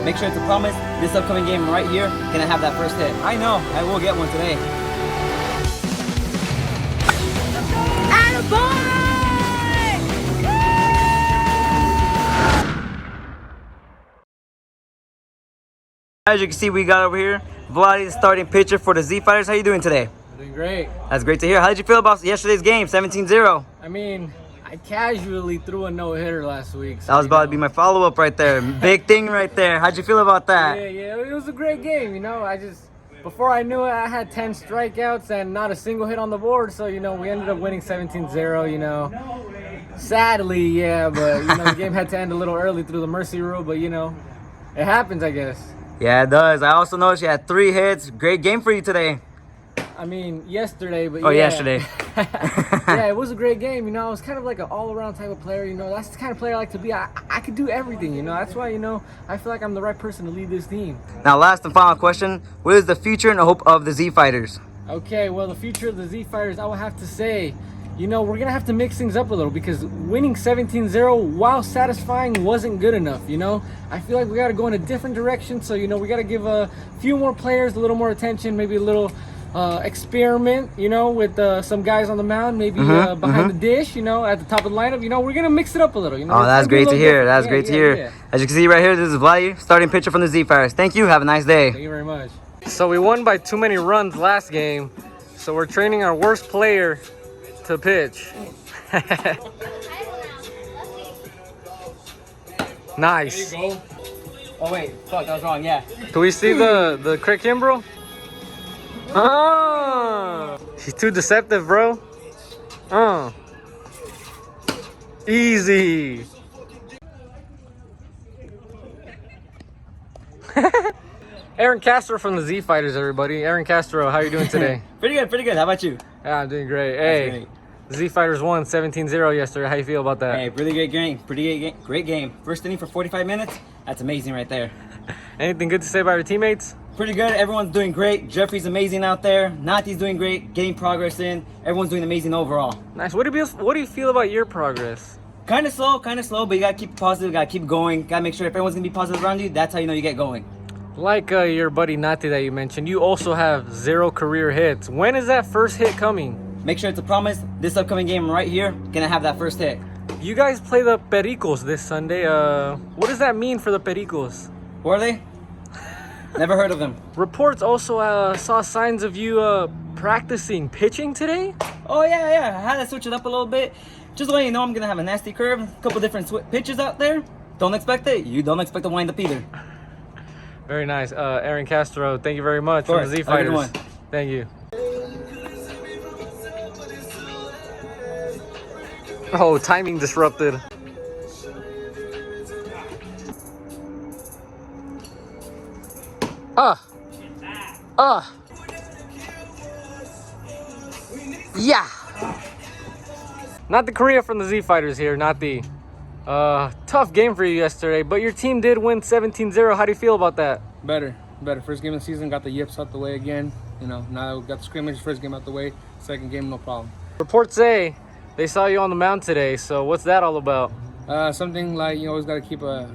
Make sure it's a promise. This upcoming game right here, gonna have that first hit. I know, I will get one today. As you can see, we got over here Vladi, the starting pitcher for the Z Fighters. How you doing today? Doing great. That's great to hear. How did you feel about yesterday's game, 17-0? I mean, I casually threw a no-hitter last week. So, that was about to be my follow-up right there. Big thing right there. How'd you feel about that? Yeah, it was a great game. Before I knew it, I had 10 strikeouts and not a single hit on the board. So, we ended up winning 17-0, Sadly, yeah, but, the game had to end a little early through the mercy rule. But, it happens, I guess. Yeah, it does. I also noticed you had 3 hits. Great game for you today. I mean, yesterday, but yesterday. Yeah, it was a great game. I was kind of like an all-around type of player. That's the kind of player I like to be. I could do everything. That's why, I feel like I'm the right person to lead this team. Now, last and final question. What is the future and the hope of the Z Fighters? Okay, well, the future of the Z Fighters, I would have to say, we're going to have to mix things up a little because winning 17-0, while satisfying, wasn't good enough, I feel like we got to go in a different direction. So, we got to give a few more players a little more attention, maybe a little experiment, with some guys on the mound, maybe behind the dish, at the top of the lineup. We're going to mix it up a little, Oh, that's great to hear. That's great to hear. As you can see right here, this is Vladi, starting pitcher from the Z Fighters. Thank you. Have a nice day. Thank you very much. So we won by too many runs last game. So we're training our worst player to pitch. Nice. There you go. Oh wait, fuck, that was wrong. Yeah. Do we see the Craig Kimbrough? Oh, he's too deceptive, bro. Easy. Aaron Castro from the Z Fighters, everybody. Aaron Castro, how are you doing today? Pretty good. How about you? Yeah, I'm doing great. Hey, Z Fighters won 17-0 yesterday. How you feel about that? Hey, really great game. Great game. First inning for 45 minutes. That's amazing right there. Anything good to say about your teammates? Pretty good. Everyone's doing great. Jeffrey's amazing out there. Nati's doing great. Getting progress in. Everyone's doing amazing overall. Nice. What do you feel about your progress? Kind of slow, but you gotta keep positive. Gotta keep going. Gotta make sure if everyone's gonna be positive around you, that's how you know you get going. Like your buddy Nati that you mentioned, you also have 0 career hits. When is that first hit coming? Make sure it's a promise. This upcoming game right here, gonna have that first hit. You guys play the Pericos this Sunday. What does that mean for the Pericos? Who are they? Never heard of them. Reports also saw signs of you practicing pitching today. Oh yeah. I had to switch it up a little bit. Just to let you know, I'm gonna have a nasty curve, a couple different pitches out there. Don't expect it. You don't expect to wind up either. Very nice. Aaron Castro, thank you very much from the Z Fighters. Thank you. Oh, timing disrupted. Yeah. Not the Korea from the Z Fighters here, not the tough game for you yesterday, but your team did win 17-0. How do you feel about that? Better. First game of the season, got the yips out the way again. Now got the scrimmage, first game out the way. Second game, no problem. Reports say they saw you on the mound today. So what's that all about? Something like you always got to keep a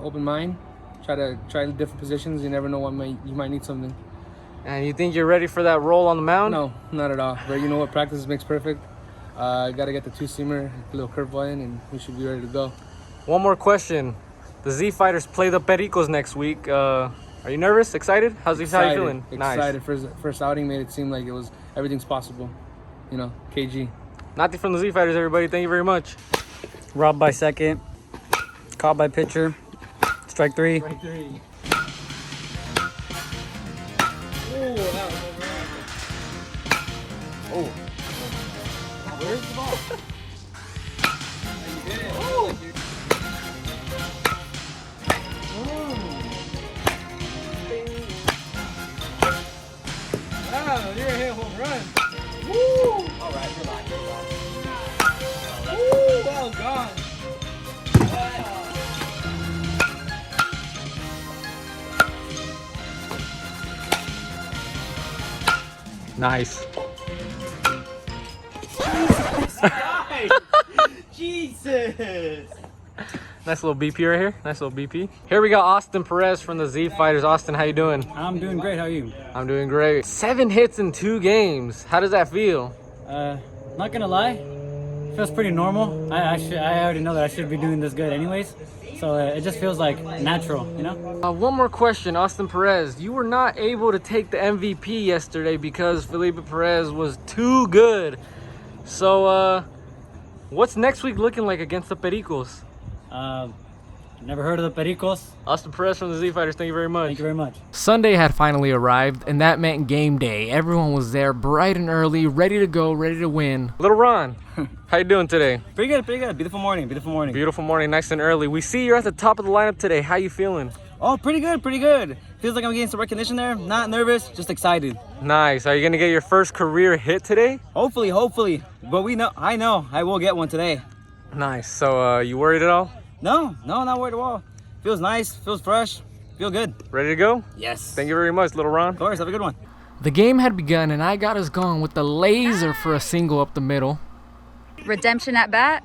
open mind. Try different positions. You never know you might need something. And you think you're ready for that role on the mound? No, not at all. But you know what? Practice makes perfect. Got to get the 2-seamer, a little curveball in, and we should be ready to go. One more question. The Z Fighters play the Pericos next week. Are you nervous? Excited? How you feeling? Excited. First outing made it seem like everything's possible. KG. Nati from the Z Fighters, everybody. Thank you very much. Robbed by second. Caught by pitcher. Strike 3. Strike 3. Oh. Where's the ball? You did it. Oh. Wow, you're a hit home run. Woo! All right, relax. Woo! Well gone. Wow. Nice. Jesus! Nice little BP right here. Nice little BP. Here we got Austin Perez from the Z Fighters. Austin, how you doing? I'm doing great. How are you? I'm doing great. 7 hits in 2 games. How does that feel? Not gonna lie, feels pretty normal. I already know that I should be doing this good anyways. So it just feels like natural, you know? One more question, Austin Perez. You were not able to take the MVP yesterday because Felipe Perez was too good. So, what's next week looking like against the Pericos? Never heard of the Pericos. Austin Perez from the Z Fighters, thank you very much. Thank you very much. Sunday had finally arrived, and that meant game day. Everyone was there bright and early, ready to go, ready to win. Little Ron, how you doing today? Pretty good, pretty good. Beautiful morning, beautiful morning. Beautiful morning, nice and early. We see you're at the top of the lineup today. How you feeling? Oh, pretty good, pretty good. Feels like I'm getting some recognition there. Not nervous, just excited. Nice. Are you gonna get your first career hit today? Hopefully, hopefully. But I know I will get one today. Nice. So, you worried at all? No, not worried at all. Feels nice, feels fresh, feel good. Ready to go? Yes. Thank you very much, Little Ron. Of course, have a good one. The game had begun, and I got us going with the laser for a single up the middle. Redemption at bat.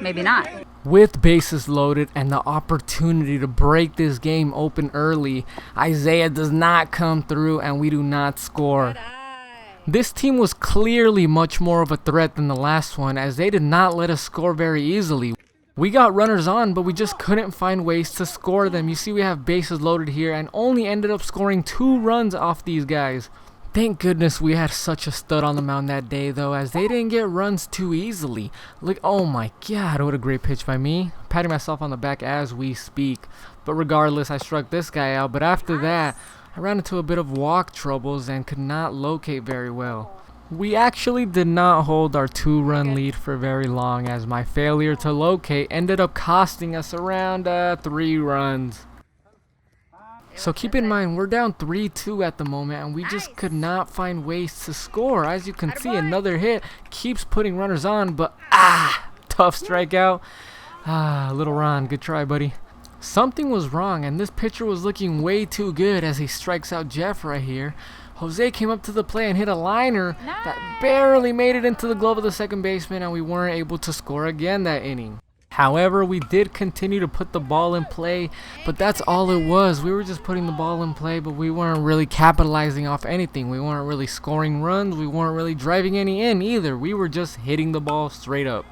Maybe not. With bases loaded and the opportunity to break this game open early, Isaiah does not come through and we do not score. This team was clearly much more of a threat than the last one, as they did not let us score very easily. We got runners on, but we just couldn't find ways to score them. You see, we have bases loaded here and only ended up scoring 2 runs off these guys. Thank goodness we had such a stud on the mound that day, though, as they didn't get runs too easily. Look, oh my god, what a great pitch by me. Patting myself on the back as we speak. But regardless, I struck this guy out, but after that, I ran into a bit of walk troubles and could not locate very well. We actually did not hold our 2-run lead for very long, as my failure to locate ended up costing us around 3 runs. So keep in mind, we're down 3-2 at the moment, and we just could not find ways to score. As you can see, another hit keeps putting runners on, but tough strikeout. Little Ron, good try, buddy. Something was wrong, and this pitcher was looking way too good as he strikes out Jeff right here. Jose came up to the plate and hit a liner that barely made it into the glove of the second baseman, and we weren't able to score again that inning. However, we did continue to put the ball in play, but that's all it was. We were just putting the ball in play, but we weren't really capitalizing off anything. We weren't really scoring runs. We weren't really driving any in either. We were just hitting the ball straight up.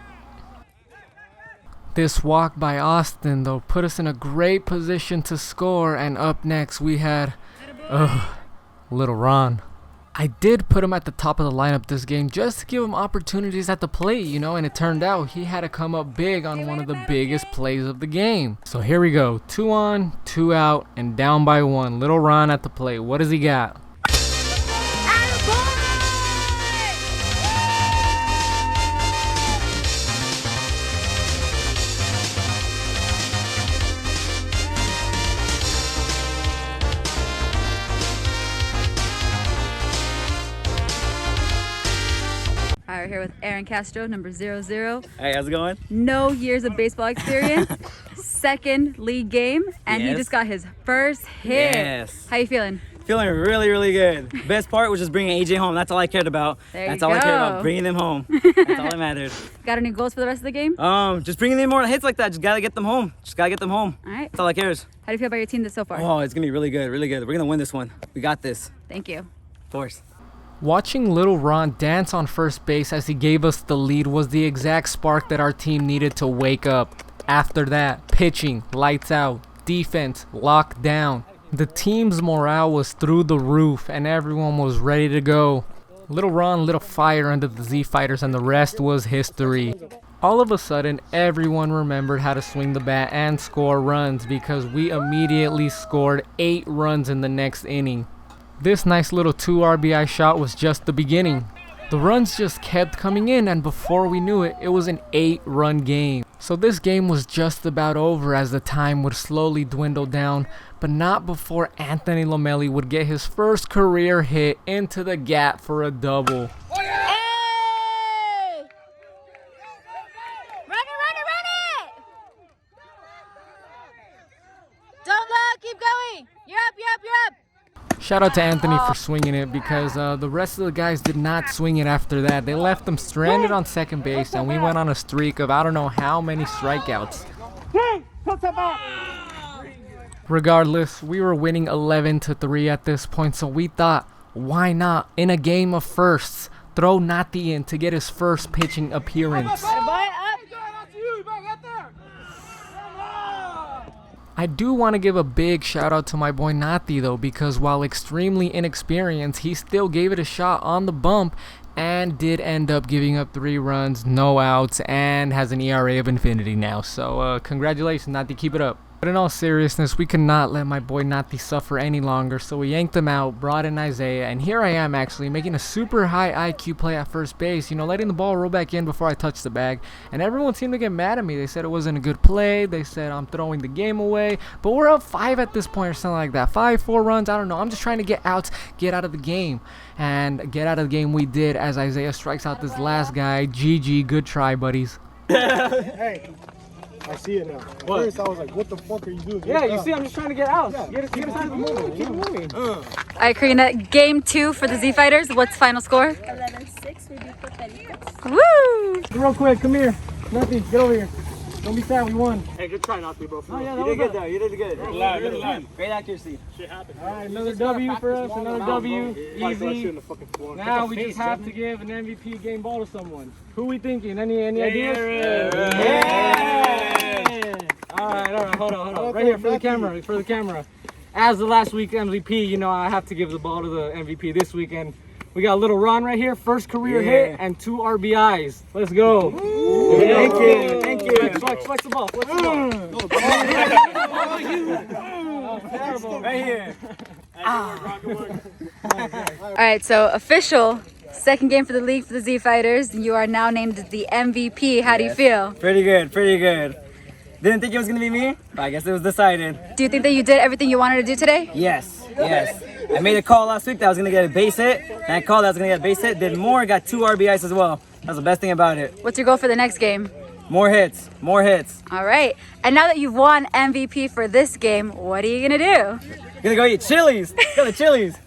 This walk by Austin, though, put us in a great position to score, and up next we had, Little Ron. I did put him at the top of the lineup this game just to give him opportunities at the plate, you know, and it turned out he had to come up big on one of the biggest plays of the game. So here we go, 2 on, 2 out, and down by 1. Little Ron at the plate. What does he got? All right, we're here with Aaron Castro, number 00. Hey, how's it going? No years of baseball experience, second league game, and he Yes. just got his first hit. Yes. How you feeling? Feeling really, really good. Best part was just bringing AJ home. That's all I cared about. There That's you all I cared go. about, bringing them home. That's all that mattered. Got any goals for the rest of the game? Just bringing in more hits like that. Just gotta get them home. Just gotta get them home. All right. That's all that cares. How do you feel about your team so far? Oh, it's gonna be really good, really good. We're gonna win this one. We got this. Thank you. Of course. Watching Little Ron dance on first base as he gave us the lead was the exact spark that our team needed to wake up. After that, pitching, lights out, defense, locked down. The team's morale was through the roof and everyone was ready to go. Little Ron lit a fire under the Z Fighters and the rest was history. All of a sudden, everyone remembered how to swing the bat and score runs because we immediately scored 8 runs in the next inning. This nice little 2 RBI shot was just the beginning. The runs just kept coming in, and before we knew it, it was an 8-run game. So this game was just about over as the time would slowly dwindle down, but not before Anthony Lomelli would get his first career hit into the gap for a double. Hey! Run it! Don't look, keep going. You're up. Shout out to Anthony for swinging it because the rest of the guys did not swing it after that. They left them stranded on second base, and we went on a streak of I don't know how many strikeouts. Regardless, we were winning 11-3 at this point, so we thought, why not, in a game of firsts, throw Nati in to get his first pitching appearance. I do want to give a big shout out to my boy Nati though, because while extremely inexperienced, he still gave it a shot on the bump and did end up giving up 3 runs, no outs, and has an ERA of infinity now. So congratulations, Nati, keep it up. But in all seriousness, we could not let my boy Nati suffer any longer, so we yanked him out, brought in Isaiah, and here I am actually making a super high IQ play at first base, you know, letting the ball roll back in before I touch the bag, and everyone seemed to get mad at me. They said it wasn't a good play, they said I'm throwing the game away, but we're up 5 at this point or something like that, 4 runs, I don't know. I'm just trying to get outs, get out of the game, and get out of the game we did as Isaiah strikes out this last guy. GG, good try, buddies. Hey, I see it now. At first I was like, what the fuck are you doing? Yeah, you see, I'm just trying to get out. Get us out of the movement. Keep moving. All right, Karina, game 2 for the Z Fighters. What's final score? 11-6. We beat the Pericos. Woo! Real quick, come here. Nothing, get over here. Don't be sad, we won. Hey, good try, Nati, bro. Oh, yeah, You did good though. You did good. Good. Great accuracy. All right, another W for us, another W. Easy. Now we just have to give an MVP game ball to someone. Who we thinking? Any ideas? All right, hold on. Right here for the camera. As the last week MVP, you know, I have to give the ball to the MVP this weekend. We got a little Ron right here, first career hit and 2 RBIs. Let's go. Thank you. Flex the ball. Terrible. Right here. All right, so official second game for the league for the Z Fighters. You are now named the MVP. How do you feel? Pretty good. Didn't think it was gonna be me, but I guess it was decided. Do you think that you did everything you wanted to do today? Yes. I made a call last week that I was gonna get a base hit, and I called that I was gonna get a base hit. Did more, got 2 RBIs as well. That's the best thing about it. What's your goal for the next game? More hits. All right, and now that you've won MVP for this game, what are you gonna do? Gonna go eat Chili's. Go to Chili's.